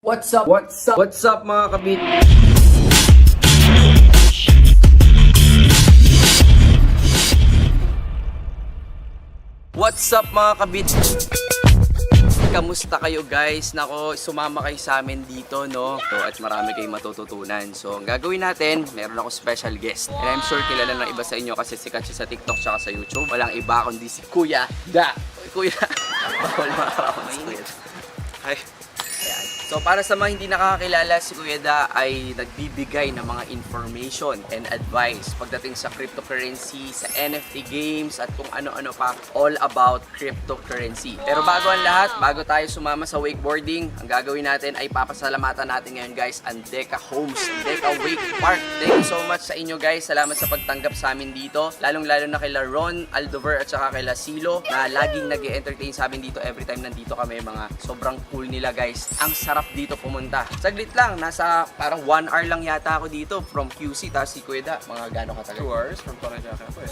What's up? What's up? What's up mga kabit? What's up mga kabit? Kamusta kayo guys? Nako, sumama kayo sa amin dito, no? So, at marami kayong matututunan. So, ang gagawin natin, meron ako special guest. And I'm sure kilala ng iba sa inyo kasi sikat siya sa TikTok tsaka sa YouTube. Walang iba kundi si Kuya Da. Kuya. Bawal mga karakot si Kuya Da. Hi. Ayan. So para sa mga hindi nakakakilala, si Kuya Da ay nagbibigay ng mga information and advice pagdating sa cryptocurrency, sa NFT games at kung ano-ano pa all about cryptocurrency. Pero bago ang lahat, bago tayo sumama sa wakeboarding, ang gagawin natin ay papasalamatan natin ngayon guys ang Deca Homes, Deca Wake Park. Thank you so much sa inyo guys. Salamat sa pagtanggap sa amin dito. Lalong-lalo na kila Ron Aldover at saka kila Silo na laging nag-entertain sa amin dito every time nandito kami. Mga sobrang cool nila guys. Ang sarap dito pumunta. Saglit lang, nasa parang 1 hour lang yata ako dito from QC. Tapos si Kuya Da, mga gano'ng katagal? 2 hours from Paranaque po eh.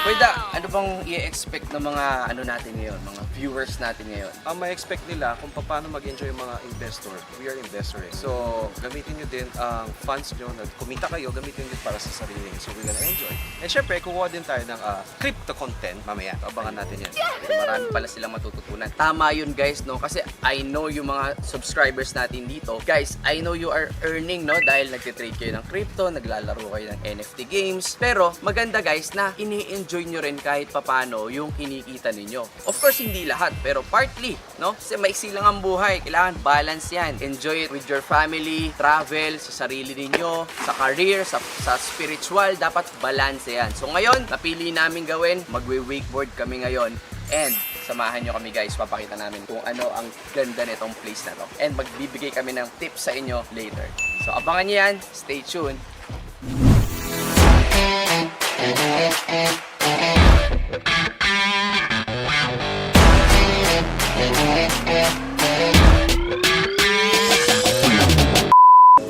Kuya Da, ano bang i-expect ng mga ano natin ngayon, mga viewers natin ngayon? Ang ma-expect nila kung paano mag-enjoy yung mga investor. We are investors. So, gamitin nyo din ang funds nyo. Kumita kayo, gamitin nyo din para sa sarili nyo. So, we're gonna enjoy. And syempre, kukuha din tayo ng crypto content mamaya. Abangan natin yan. Marami pala silang matututunan. Tama yun guys, no? Kasi I know yung mga subscribers natin dito. Guys, I know you are earning, no? Dahil nagtitrade kayo ng crypto, naglalaro kayo ng NFT games. Pero maganda guys na ini-enjoy nyo rin kahit papano yung kinikita ninyo. Of course, hindi lahat, pero partly, no? Kasi maiksi lang ang buhay. Kailangan balance yan. Enjoy it with your family, travel, sa sarili ninyo, sa career, sa spiritual. Dapat balance yan. So ngayon, napili namin gawin, magwe-wakeboard kami ngayon. And samahan nyo kami guys, papakita namin kung ano ang ganda nitong place na to. And magbibigay kami ng tips sa inyo later. So abangan nyo yan, stay tuned.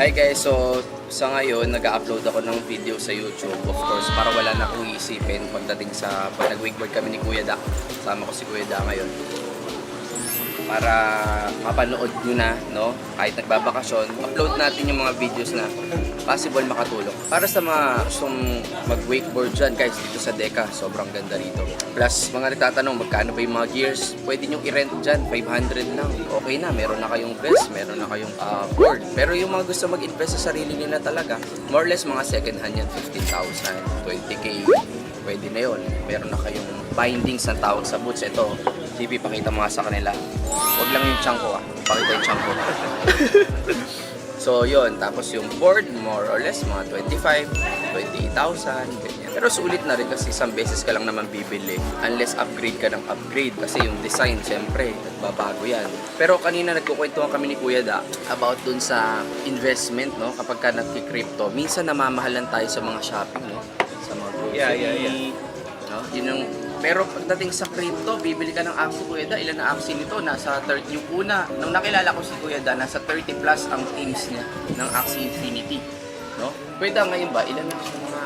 Hi guys, so sa ngayon nag-upload ako ng video sa YouTube. Of course, para wala na akong iisipin pagdating sa pag nag-wakeboard kami ni Kuya Da. Kasama ko si Kuya Da ngayon. Para mapanood nyo na, no? Kahit nagbabakasyon, upload natin yung mga videos na possible makatulong. Para sa mga gustong mag-wakeboard dyan, guys, dito sa Deca, sobrang ganda rito. Plus, mga nagtatanong, magkano ba yung mga gears? Pwede nyo i-rent dyan, 500 lang. Okay na, meron na kayong vest, meron na kayong board. Pero yung mga gusto mag-invest sa sarili nila talaga, more or less mga second hand yan, 15,000, 20K. Pwede na yun. Meron na kayong bindings ang tawag sa boots. Ito, TV, pakita mo nga sa kanila. Huwag lang yung chunk ko pakita yung chunk ko. So yun, tapos yung board, more or less mga 25, 28,000, ganyan. Pero sulit na rin kasi isang beses ka lang naman bibili. Unless upgrade ka ng upgrade. Kasi yung design, siyempre, nagbabago yan. Pero kanina nagkukwentuhan kami ni Kuya Da about dun sa investment, no? Kapag ka nagki-crypto, minsan namamahalan tayo sa mga shopping, no? Sa mga grocery. Yeah. No? Yun yung, pero pagdating sa crypto, bibili ka ng Axie Kuya Da. Ilan na Axie nito? Nasa 30 yung una. Nung nakilala ko si Kuya Da, nasa 30 plus ang teams niya ng Axie Infinity. No? Kuya Da, ngayon ba, ilan na siya mga...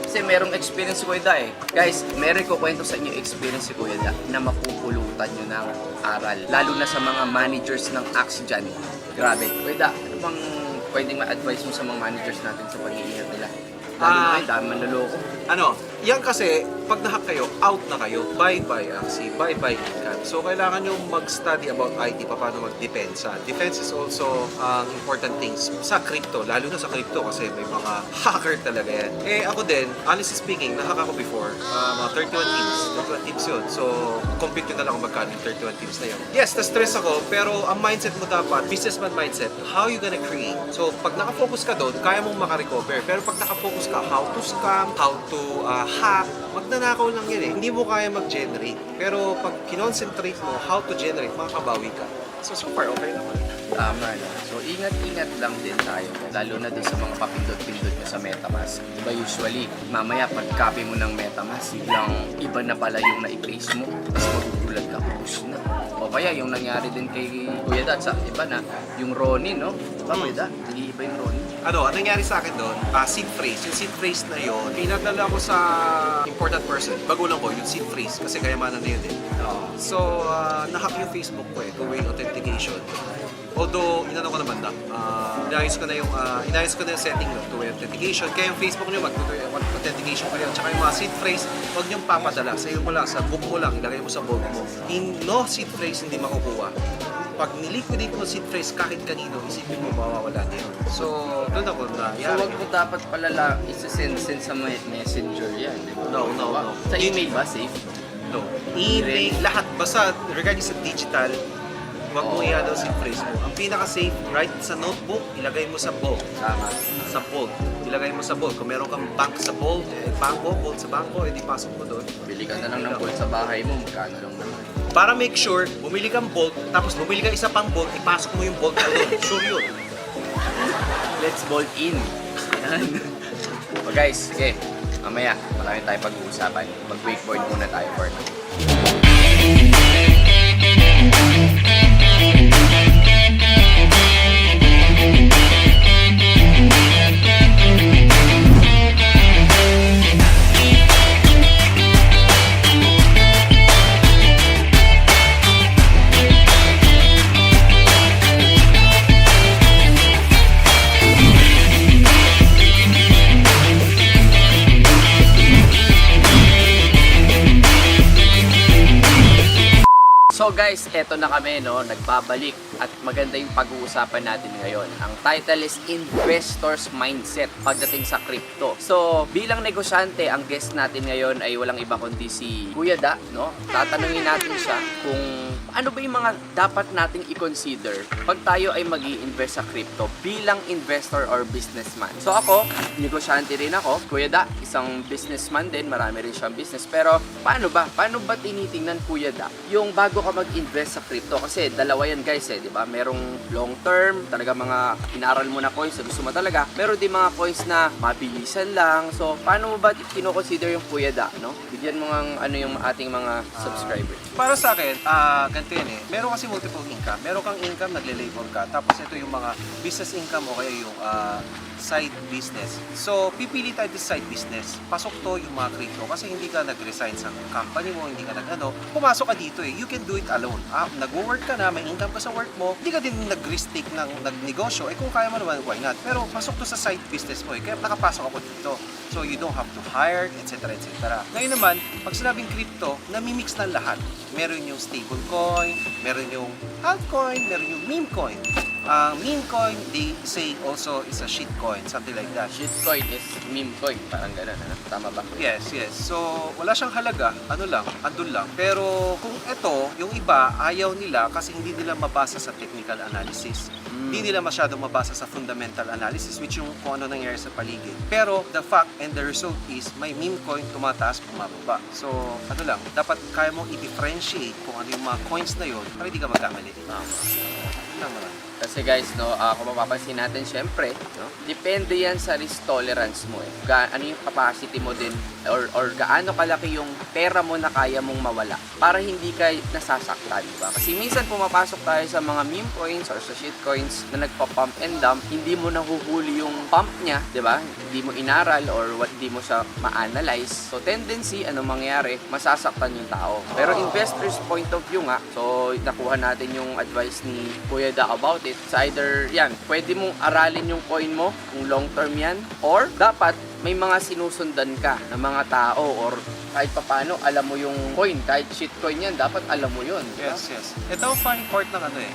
Kasi merong experience si Kuya Da eh. Guys, meron ko kwento sa inyo experience si Kuya Da na mapupulutan nyo ng aral. Lalo na sa mga managers ng Axie dyan. Grabe. Kuya Da, ano bang pwedeng ma-advise mo sa mga managers natin sa pag-iingat nila? Lalo na kayo, dami manloloko. Yan kasi, pag nahack kayo, out na kayo. Bye-bye Axie, bye-bye Incan. So, kailangan nyo mag-study about IT, paano mag-depensa. Defense is also important things sa crypto, lalo na sa crypto kasi may mga hacker talaga yan. Eh, ako din, honestly speaking, nahack ako before. Mga 31 teams yun. So, compute nyo na lang kung magkano yung 31 teams na yun. Yes, na-stress ako, pero ang mindset mo dapat, businessman mindset, how you gonna create? So, pag nakafocus ka doon, kaya mong makarecover. Pero pag nakafocus ka, how to scam, how to hack, magnanakaw lang yan eh. Hindi mo kaya mag-generate. Pero pag kinoncentrate mo how to generate, makakabawi ka. So far, okay naman. Tama na. So, ingat-ingat lang din tayo. Lalo na dun sa mga papindot-pindot nyo sa MetaMask. Diba usually, mamaya pag-copy mo ng MetaMask, biglang iba na pala yung na-place mo. Tapos magugulat ka, push na. O kaya yung nangyari din kay Kuya Da, sa iba na, yung Ronin, no? Diba Kuya Da? Nag-iiba yung Ronin. Ang nangyari sa akin doon, seed phrase. Yung seed phrase na yun, pinadala ko sa important person. Bagulang ko yung seed phrase kasi kayamanan na yun eh. So, nahack yung Facebook ko eh, two-way authentication. Although, inano ko naman na, inayos ko na yung setting no, to authentication. Kaya yung Facebook nyo, mag-authentication kayo. Tsaka yung mga seed phrase, huwag nyo papadala. Sa'yo mo lang, sa book mo lang, ilagay mo sa book mo. No seed phrase hindi makukuha. Pag niliquidate mo seed phrase kahit kanino, isipin mo mawawala na yun. So, doon ako na So, wag mo dapat pala isa-send sa messenger yan, di ba? No. Sa email ba, safe? No. Email, lahat. Basta, regarding sa digital, wag mo i-ano seed phrase mo. Ang pinaka-safe, write sa notebook, ilagay mo sa book. Tama. Sa bolt. Ilagay mo sa bolt. Kung meron kang bank sa bolt, bolt sa bangko, edi pasok mo doon. Bili ka na lang ng bolt sa bahay mo, magkano lang naman. Para make sure, bumili kang bolt, tapos bumili ka isa pang bolt, ipasok mo yung bolt mo doon. Sure yun. Let's bolt in. Yan. So guys, okay. Mamaya, marami tayo pag-uusapan. Mag-wakeboard muna tayo for now. So guys, eto na kami, no, nagbabalik at maganda yung pag-uusapan natin ngayon. Ang title is Investor's Mindset pagdating sa crypto. So, bilang negosyante, ang guest natin ngayon ay walang iba kundi si Kuya Da, no? Tatanungin natin siya kung ano ba yung mga dapat nating i-consider pag tayo ay mag-i-invest sa crypto bilang investor or businessman. So ako, negosyante rin ako. Kuya Da, isang businessman din, marami rin siyang business. Pero paano ba? Paano ba tinitingnan, Kuya Da, yung bago ka mag-invest sa crypto? Kasi dalawa yan guys di ba? Merong long term, talaga mga inaral mo na coins na gusto mo talaga. Meron din mga coins na mabilisan lang. So paano mo ba kino-consider yung Kuya Da, no? Bigyan mo ng ano yung ating mga subscribers. Para sa akin, ganito yan eh. Meron kasi multiple income. Meron kang income, nagle-labor ka. Tapos ito yung mga business income o kaya yung side business. So, pipili tayo sa side business. Pasok to yung mga crypto kasi hindi ka nag-resign sa company mo, hindi ka nag-ano. Pumasok ka dito eh. You can do it alone. Nag-work ka na, may income ka sa work mo. Hindi ka din nag-risk take ng nag-negosyo. Eh kung kaya mo naman, why not? Pero pasok to sa side business mo eh. Kaya nakapasok ako dito. So, you don't have to hire, etc. etc. Ngayon naman, pag sinabing crypto, namimix ng lahat. Meron yung stablecoin, meron yung altcoin, meron yung meme coin. Meme coin, they say also is a shitcoin, something like that. Shitcoin is meme coin, parang gano'n, ano? Tama ba? Yes. So, wala siyang halaga, ano lang, andun lang. Pero kung ito, yung iba, ayaw nila kasi hindi nila mabasa sa technical analysis. Hindi nila masyadong mabasa sa fundamental analysis, which yung kung ano nangyayari sa paligid. Pero, the fact and the result is, may meme coin tumataas, bumababa. So, ano lang, dapat kaya mong i-differentiate kung ano yung mga coins na yun para hindi ka magkamali. Kasi guys, no, kung mapapansin natin, syempre, no, depende yan sa risk tolerance mo eh. Ano yung capacity mo din or gaano kalaki yung pera mo na kaya mong mawala para hindi ka nasasaktan, diba? Kasi minsan pumapasok tayo sa mga meme coins or sa shit coins na nagpa-pump and dump, hindi mo nahuhuli yung pump niya, diba? Hindi mo inaral or hindi mo siya ma-analyze. So tendency, ano mangyari? Masasaktan yung tao. Pero investor's point of view nga, so nakuha natin yung advice ni Kuya Da about it. It's either yan, pwede mong aralin yung coin mo kung long term yan, or dapat may mga sinusundan ka ng mga tao or kahit papano alam mo yung coin, kahit shitcoin yan, dapat alam mo yun. Yes. Ito ang funny part ng ano eh.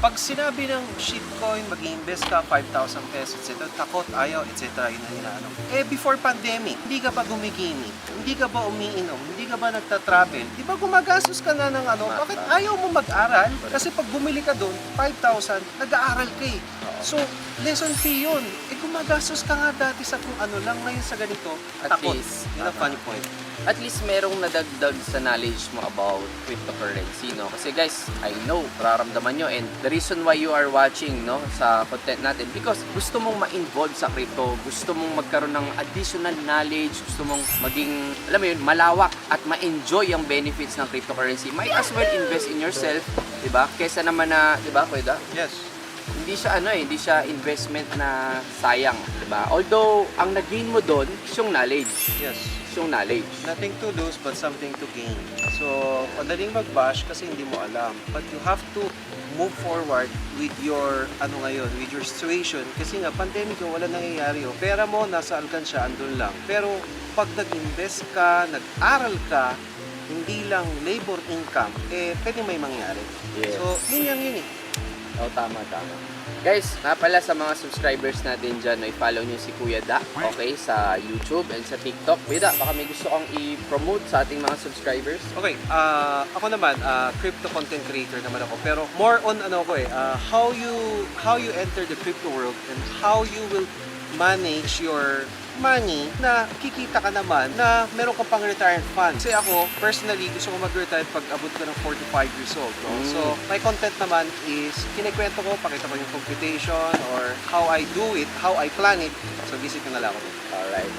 Pag sinabi ng shitcoin, mag-invest ka 5,000 pesos, etc. Takot, ayaw, etc. Yun ang inaano. Eh, before pandemic, hindi ka ba gumiginig? Hindi ka ba umiinom? Hindi ka ba nagta-travel? Di ba gumagastos ka na ng ano? Bakit ayaw mo mag-aral? Kasi pag bumili ka doon, 5,000, nag-aaral ka eh. So, lesson fee yun. Eh, gumagastos ka nga dati sa kung ano lang, ngayon sa ganito, At takot. least, Yun ang funny point. At least merong nadagdag sa knowledge mo about cryptocurrency, no? Kasi guys, I know, nararamdaman nyo, and the reason why you are watching, no, sa content natin, because gusto mong ma-involve sa crypto, gusto mong magkaroon ng additional knowledge, gusto mong maging, alam mo yun, malawak at ma-enjoy ang benefits ng cryptocurrency. Might as well invest in yourself, diba? Kesa naman na, diba, Kuya? Yes. Hindi siya hindi siya investment na sayang, 'di ba? Although ang nag-gain mo doon is yung knowledge. Yes. yung knowledge. Nothing to lose but something to gain. So, madaling mag-bash kasi hindi mo alam. But you have to move forward with your, with your situation. Kasi nga, pandemic yung wala nangyayari. Pera mo, nasa alkansya, andun lang. Pero, pag nag-invest ka, nag-aral ka, hindi lang labor income, pwede may mangyari. Yes. So, yun eh. Oo, tama. Guys, nga pala sa mga subscribers natin dyan, i-follow nyo si Kuya Da, okay, sa YouTube and sa TikTok. Kuya Da, baka may gusto kang i-promote sa ating mga subscribers? Okay, ako naman, crypto content creator naman ako. Pero more on how you enter the crypto world and how you will manage your money na kikita ka naman na meron ka pang retirement fund. Kasi ako, personally, gusto ko mag-retire pag abot ko ng 45 years old. No? So, my content naman is, kinikwento ko, pakita ko yung computation or how I do it, how I plan it. So, visit ko na lang ako. Alright.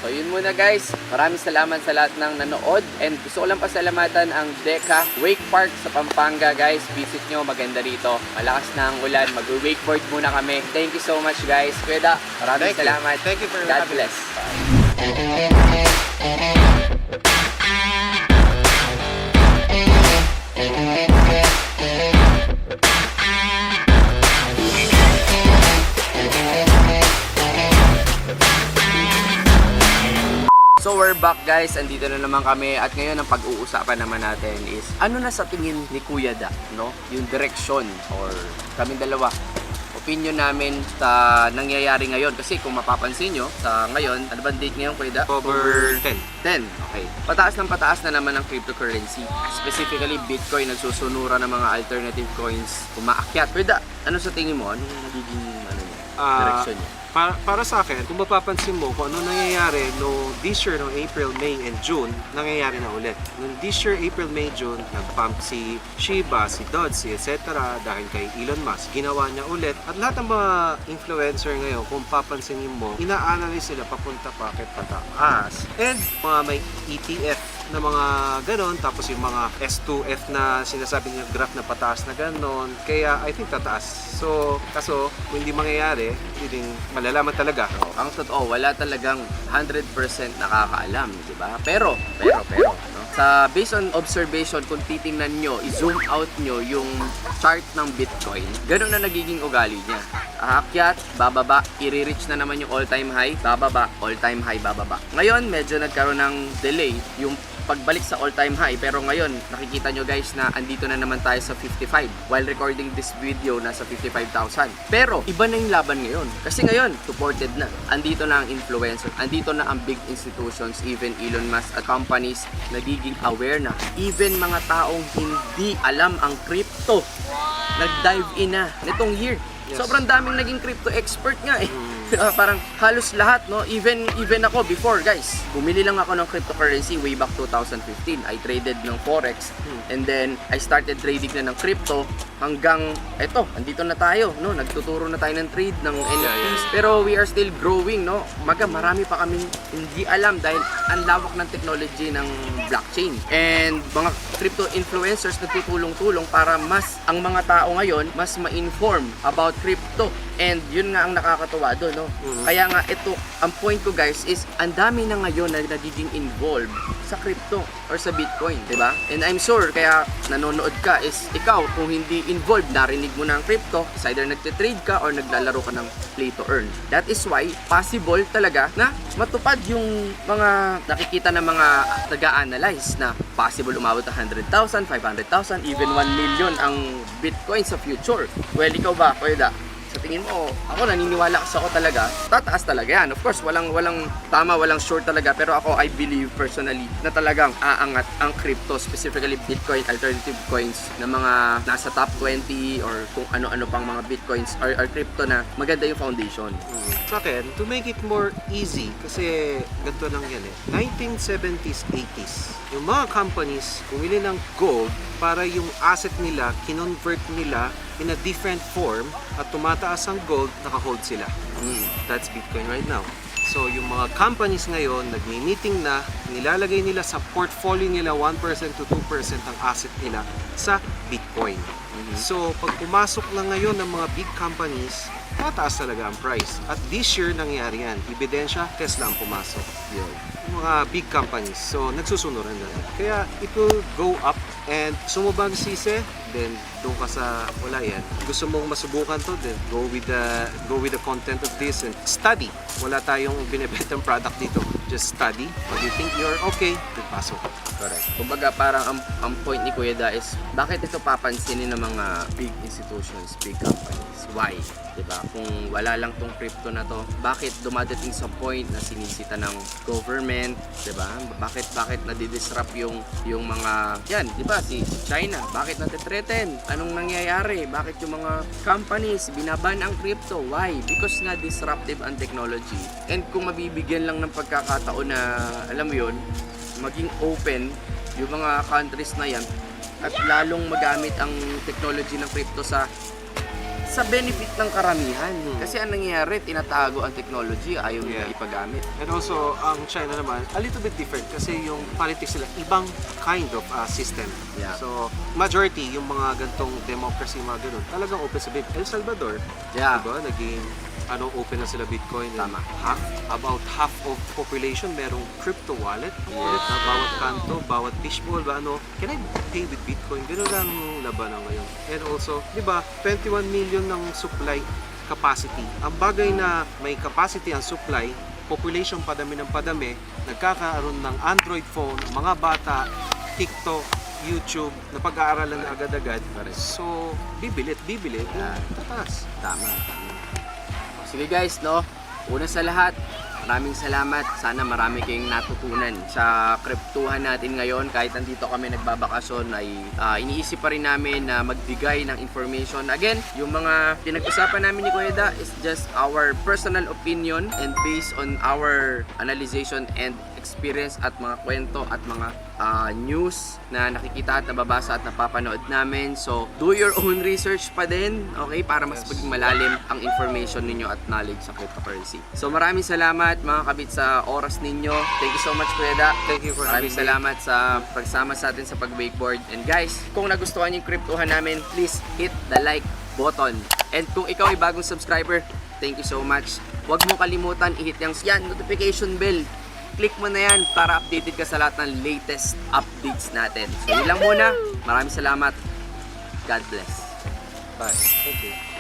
So, yun muna guys. Maraming salamat sa lahat ng nanood. And gusto ko lang pasalamatan ang Deca Wake Park sa Pampanga, guys. Visit nyo, maganda rito. Malakas na ang ulan. Mag-wakeboard muna kami. Thank you so much, guys. Kuya Da, maraming salamat. Thank you for God having me. bless. So we're back guys, andito na naman kami at ngayon ang pag-uusapan naman natin is ano na sa tingin ni Kuya Da, no? Yung direction or kaming dalawa, opinion namin sa nangyayari ngayon kasi kung mapapansin nyo sa ngayon, ano ba date ngayon Kuya Da? October 10. 10, okay. Pataas na naman ang cryptocurrency. Specifically Bitcoin, nagsusunura ng mga alternative coins, umaakyat. Kuya Da, ano sa tingin mo? Anong nagiging direction niya? Para sa akin, kung mapapansin mo kung ano nangyayari no this year, no April, May, and June, nangyayari na ulit. Noong this year, April, May, June, nag-pump si Shiba, si Dodge, etc. dahil kay Elon Musk. Ginawa niya ulit. At lahat ng mga influencer ngayon, kung papansinin mo, ina-analyze sila papunta bakit pataas. And mga may ETF na mga ganon, tapos yung mga S2F na sinasabi niya graph na pataas na ganon. Kaya I think tataas. So, kaso, kung hindi mangyayari, hindi din malalaman talaga. Ang totoo, wala talagang 100% nakakaalam, di ba? Pero, no? Sa based on observation, kung titingnan nyo, i-zoom out nyo yung chart ng Bitcoin, ganun na nagiging ugali niya. Aakyat, bababa, i-reach na naman yung all-time high, bababa, all-time high, bababa. Ngayon, medyo nagkaroon ng delay yung pagbalik sa all-time high, pero ngayon nakikita nyo guys na andito na naman tayo sa 55 while recording this video nasa 55,000. Pero iba na yung laban ngayon kasi ngayon supported na, andito na ang influencer, andito na ang big institutions, even Elon Musk at companies nagiging aware na, even mga taong hindi alam ang crypto nag-dive in na nitong year. Yes. Sobrang daming naging crypto expert nga eh. Parang halos lahat, no? Even ako before, guys. Bumili lang ako ng cryptocurrency way back 2015. I traded ng Forex and then I started trading na ng crypto hanggang eto, andito na tayo, no? Nagtuturo na tayo ng trade ng NFTs. Pero we are still growing, no? Marami pa kaming hindi alam dahil ang lawak ng technology ng blockchain. And mga crypto influencers nagtutulong-tulong para mas ang mga tao ngayon mas ma-inform about crypto. And yun nga ang nakakatuwa doon, no? Kaya nga ito, ang point ko guys is ang dami na ngayon na nagiging involved sa crypto or sa Bitcoin, di ba? And I'm sure kaya nanonood ka is ikaw kung hindi involved, narinig mo na ang crypto, is either nagte-trade ka or naglalaro ka ng play to earn. That is why possible talaga na matupad yung mga nakikita ng mga taga-analyze na possible umabot ng 100,000, 500,000, even 1 million ang Bitcoin sa future. Well, ikaw ba, Kuya Da? Sa tingin mo, ako naniniwala kasi ako talaga, tataas talaga yan. Of course, walang tama, walang sure talaga. Pero ako, I believe personally na talagang aangat ang crypto, specifically Bitcoin, alternative coins na mga nasa top 20 or kung ano-ano pang mga Bitcoins or crypto na maganda yung foundation. Sa akin, to make it more easy, kasi ganito lang yan eh. 1970s, 80s, yung mga companies bumili ng gold para yung asset nila, kinonvert nila in a different form at tumataas ang gold, naka-hold sila. That's Bitcoin right now. So yung mga companies ngayon, nagmi-meeting na, nilalagay nila sa portfolio nila 1% to 2% ang asset nila sa Bitcoin. So pag pumasok na ngayon ng mga big companies, tataas talaga ang price. At this year nangyari yan. Ebidensya, Tesla ang pumasok. Yun. Yung mga big companies. So, nagsusunuran na. Kaya, it will go up and sumubang sisi, then doon ka sa wala yan. Gusto mong masubukan to, then go with the content of this and study. Wala tayong binibentang product dito. Just study. When you think you're okay, then pasok. Correct. Kumbaga parang ang point ni Kuya Da is bakit ito papansinin ng mga big institutions, big companies? Why? Diba? Kung wala lang tong crypto na to, bakit dumadating sa point na sinisita ng government? Diba? Bakit nadidisrupt yung mga yan, diba? Si China, bakit natitreaten? Anong nangyayari? Bakit yung mga companies binaban ang crypto? Why? Because nga disruptive ang technology. And kung mabibigyan lang ng pagkakataon na alam mo yun, maging open yung mga countries na yan at lalong magamit ang technology ng crypto sa benefit ng karamihan. Kasi ang nangyayari, tinatago ang technology, ayaw nila ipagamit. And also, ang China naman, a little bit different kasi yung politics nila, ibang kind of system. Yeah. So, majority, yung mga gantong democracy, mga ganun, talagang open sa Bitcoin. El Salvador, Yeah. diba, naging open na sila Bitcoin. Tama. About half of population merong crypto wallet. Wallet na bawat kanto, bawat fishbowl, can I pay with Bitcoin? Ganun lang ang labanan ngayon. And also, di ba, 21 million ng supply capacity. Ang bagay na may capacity ang supply, population padami ng padami, nagkakaroon ng Android phone, mga bata, TikTok, YouTube, na pag-aaralan na agad-agad. So, bibilit, tataas. Tama. Sige guys, no? Una sa lahat, maraming salamat. Sana marami kayong natutunan sa kryptuhan natin ngayon. Kahit nandito kami nagbabakasyon ay iniisip pa rin namin na magbigay ng information. Again, yung mga pinag-usapan namin ni Kuya Da is just our personal opinion and based on our analyzation and experience at mga kwento at mga news na nakikita at nababasa at napapanood namin. So, do your own research pa din, okay? Para mas maging malalim ang information ninyo at knowledge sa cryptocurrency. So, maraming salamat mga kabit sa oras ninyo. Thank you so much, Kuya Da. Thank you for Maraming having me. salamat sa pagsama sa atin sa pag-wakeboard. And guys, kung nagustuhan yung cryptohan namin, please hit the like button. And kung ikaw ay bagong subscriber, thank you so much. Huwag mo kalimutan i-hit yung notification bell. Click mo na yan para updated ka sa lahat ng latest updates natin. So yun lang muna. Maraming salamat. God bless. Bye. Thank you.